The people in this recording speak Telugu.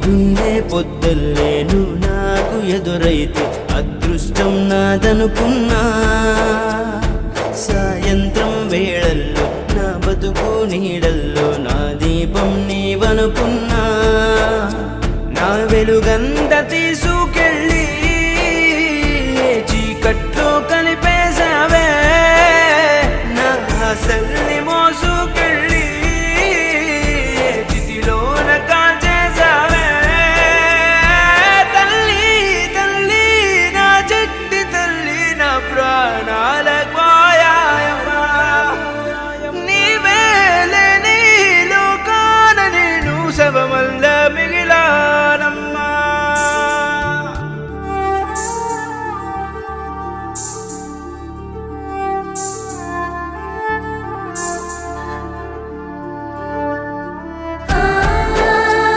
పొద్దున్నే పొద్దుల్లే నువ్వు నాకు ఎదురైతే అదృష్టం నాదనుకున్నా. సాయంత్రం వేళల్లో నా బతుకు నీడల్లో నా దీపం నీవనుకున్నా. నా వెలుగంత తీసుకెళ్ళి చీకట్లో కలిపేశావే, నా ఆశల్ని మోసుకెళ్ళి చితిలోన కాల్చేశావే. తల్లి తల్లి నా చెట్టి తల్లి నా ప్రాణాలకు పోయాయమ్మా. నీవేలే నీ లోకాన నేను శవమల్ల మిగిలానమ్మా.